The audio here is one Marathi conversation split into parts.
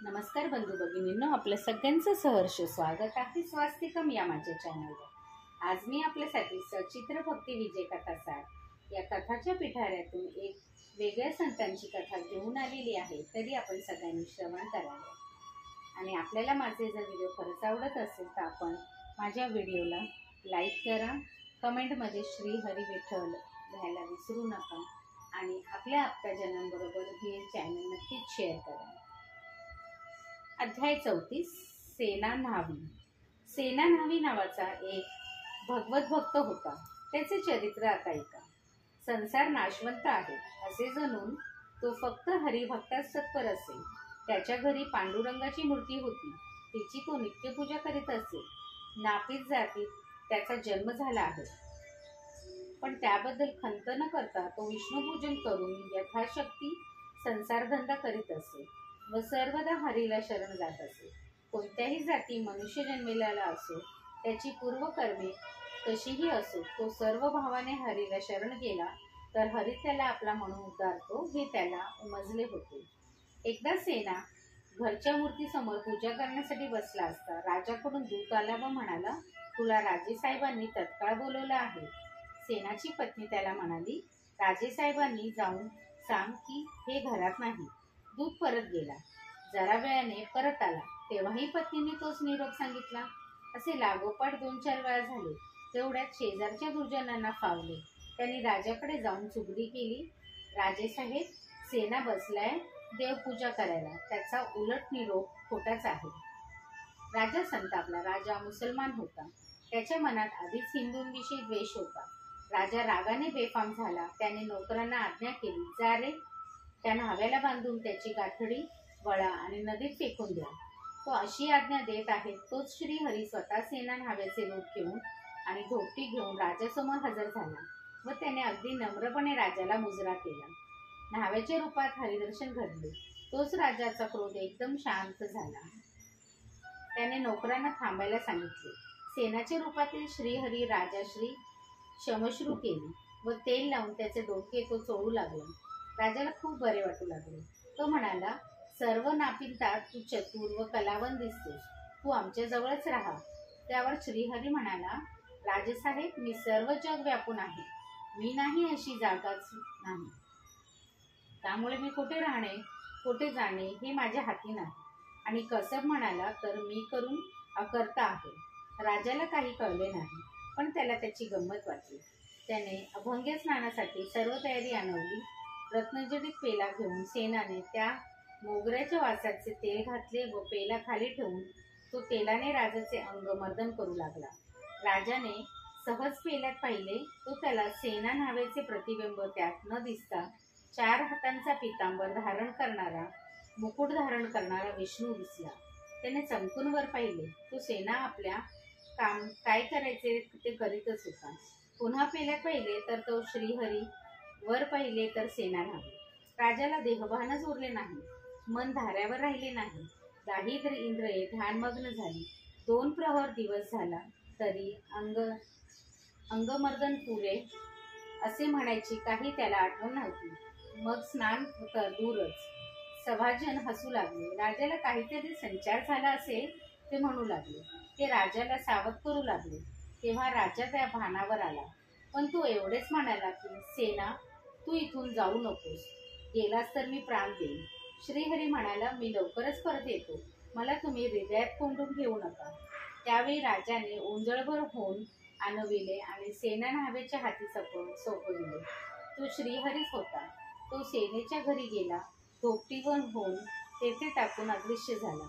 नमस्कार बंधू भगिनींनो, आपल्या सगळ्यांचं सहर्ष स्वागत आहे स्वास्तिकम या माझ्या चॅनलवर। आज मी आपल्यासाठी सचित्र भक्ती विजय कथा सार या कथाच्या पिठाऱ्यातून एक वेगळ्या संतांची कथा घेऊन आलेली आहे। तरी आपण सगळ्यांनी श्रवण करावे आणि आपल्याला माझे जर व्हिडिओ खरंच आवडत असेल तर आपण माझ्या व्हिडिओला लाईक करा, कमेंटमध्ये श्री हरी विठ्ठल लिहायला विसरू नका आणि आपल्या आप्तजनांबरोबर हे चॅनल नक्कीच शेअर करा। अध्याय 34 सेना न्हावी। सेना न्हावी नावाचा एक भगवत भक्त होता। त्याचे चरित्र आता ऐका। संसार नाशवंत आहे असे जणून तो फक्त हरिभक्तास तत्पर असे। त्याच्या घरी पांडुरंगाची मूर्ती होती, तिची तो नित्यपूजा करीत असे। नापीत जातीत त्याचा जन्म झाला आहे, पण त्याबद्दल खंत न करता तो विष्णुपूजन करून यथाशक्ती संसारधंदा करीत असे व सर्वदा हरीला शरण जात असे। कोणत्याही जाती मनुष्य जन्मेलेला असो, त्याची पूर्वकर्मे कशीही असो, तो सर्व भावाने हरीला शरण गेला तर हरी त्याला आपला म्हणून उद्धारतो हे त्याला उमजले होते। एकदा सेना घरच्या मूर्तीसमोर पूजा करण्यासाठी बसला असता राजाकडून दूत आला व म्हणाला, तुला राजेसाहेबांनी तत्काळ बोलवलं आहे। सेनाची पत्नी त्याला म्हणाली, राजेसाहेबांनी जाऊन सांग की हे घरात नाही। दूत परत गेला, जरा वेळाने परत आला, तेव्हाही पत्नीने तोच निरोप सांगितला। असे लागोपाठ 2-4 वेळा झाले। तेवढ्यात शेजारच्या दुर्जनांना फावले। त्यांनी राजाकडे जाऊन चुगली केली, राजेसाहेब सेना बसलाय देवपूजा करायला, त्याचा उलट निरोप खोटाच आहे। राजा संतापला। राजा मुसलमान होता, त्याच्या मनात आधीच हिंदूंविषयी द्वेष होता। राजा रागाने बेफाम झाला। त्याने नोकरांना आज्ञा केली, जा रे, त्या न्हाव्याला बांधून त्याची गाठडी वळा आणि नदीत फेकून द्या। तो अशी आज्ञा देत आहे तोच श्री हरी स्वतः सेना न्हाव्याचे रूप घेऊन आणि धोपटी घेऊन राजासमोर हजर झाला व त्याने अगदी नम्रपणे राजाला मुजरा केला। न्हाव्याच्या रूपात हरिदर्शन घडले। तोच राजाचा क्रोध एकदम शांत झाला। त्याने नोकरांना थांबायला सांगितले। सेनाच्या रूपातील श्रीहरी राजाश्री शमश्रू केली व तेल लावून त्याचे डोके तो चोळू लागला। राजाला खूप बरे वाटू लागले। तो म्हणाला, सर्व नापितात तू चतुर व कलावंत दिसतोस, तू आमच्या जवळच राहा। त्यावर श्रीहरी म्हणाला, राजेसाहेब मी सर्व जग व्यापून आहे, मी नाही अशी जागाच नाही, त्यामुळे मी कुठे राहणे कुठे जाणे हे माझ्या हाती नाही। आणि कसब म्हणाला तर मी करून अकर्ता आहे। राजाला काही कळले नाही, पण त्याला त्याची गंमत वाटली। त्याने अभंग स्नानासाठी सर्व तयारी आणवली। रत्नजडित पेला घेऊन सेनाने त्या मोगऱ्याच्या वासाचे तेल घातले व पेला खाली ठेवून तो तेलाने राजाचे अंग मर्दन करू लागला। राजाने सहज पेल्यात पाहिले तो त्याला सेना न्हाव्याचे प्रतिबिंब त्यात न दिसता 4 हातांचा पितांबर धारण करणारा, मुकुट धारण करणारा विष्णू दिसला। त्याने चमकून वर पाहिले, तो सेना आपल्या काम काय करायचे ते करीतच होता। पुन्हा पेल्यात पाहिले तर तो श्रीहरी, वर पाहिले तर सेना न्हावी। राजाला देहभानच उरले नाही, मन धाऱ्यावर राहिले नाही। दाहिद्र इंद्रिये ध्यानमग्न झाली। 2 प्रहर दिवस झाला तरी अंगमर्दन पुरे असे म्हणायची काही त्याला आठवण नव्हती। मग स्नान तर दूरच, सभाजन हसू लागले। राजाला काहीतरी संचार झाला असेल ते म्हणू लागले। ते राजाला सावध करू लागले। तेव्हा राजा त्या भानावर आला, पण तो एवढेच म्हणाला की सेना तू इथून जाऊ नकोस, गेलास तर मी प्राण देईन। श्रीहरी म्हणाला, मी लवकरच परत येतो, मला तुम्ही हृदयात कोंडून घेऊ नका। त्यावेळी राजाने ओंजळभर होऊन आणविले आणि सेना न्हाव्याच्या हाती सोपविले। तो श्रीहरीच होता। तो सेनेच्या घरी गेला, धोपटीवर होऊन तेथे टाकून अदृश्य झाला।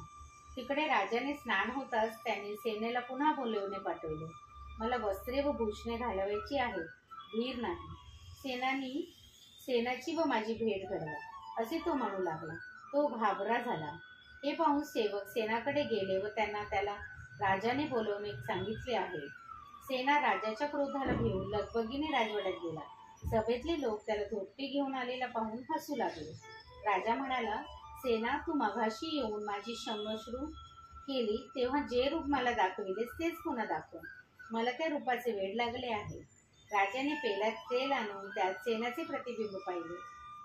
तिकडे राजाने स्नान होताच त्याने सेनेला पुन्हा बोलवणे पाठवले। मला वस्त्रे व भूषणे घालवायची आहेत, धीर नाही, सेनाची व माझी भेट घडवा असे तो म्हणू लागला। तो घाबरा झाला। हे पाहून सेवक सेनाकडे गेले व त्याला राजाने बोलवणे सांगितले आहे। सेना राजाच्या क्रोधाला भिवून लगबगीने राजवाड्यात गेला। सभेतले लोक त्याला धोपटी घेऊन आलेला पाहून हसू लागले। राजा म्हणाला, सेना तू मघाशी येऊन माझी शमश्रू केली तेव्हा जे रूप मला दाखविलेस तेच पुन्हा दाखव, मला त्या रूपाचे वेड लागले आहे। राजाने पेल्यात तेल आणून त्यात सेनाचे प्रतिबिंब पाहिले,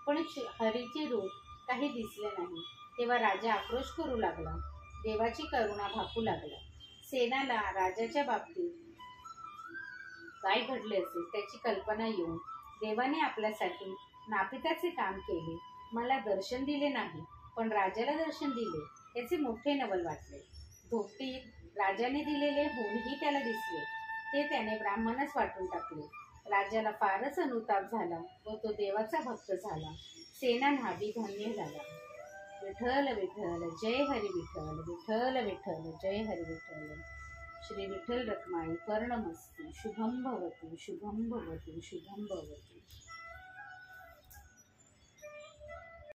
पण हरीचे रूप काही दिसले नाही। तेव्हा राजा आक्रोश करू लागला. देवाची करुणा भाकू लागला. सेनाला राजाच्या बाबतीत काय घडले असेल त्याची कल्पना येऊन देवाने आपल्यासाठी नापिताचे काम केले. मला दर्शन दिले नाही, पण राजाला दर्शन दिले याचे मोठे नवल वाटले. धोपटीत राजाने दिलेले होऊनही त्याला दिसले. ते त्याने ब्राह्मणच वाटून टाकले. राजाला फारच अनुताप झाला व तो देवाचा भक्त झाला. सेना न्हावी धन्य झाला. विठ्ठल विठ्ठल जय हरी विठ्ठल, विठ्ठल विठ्ठल जय हरी विठ्ठल. श्री विठ्ठल रखमाई कर्णमस्तु. शुभम भवतु, शुभम भवतु, शुभम भवतु.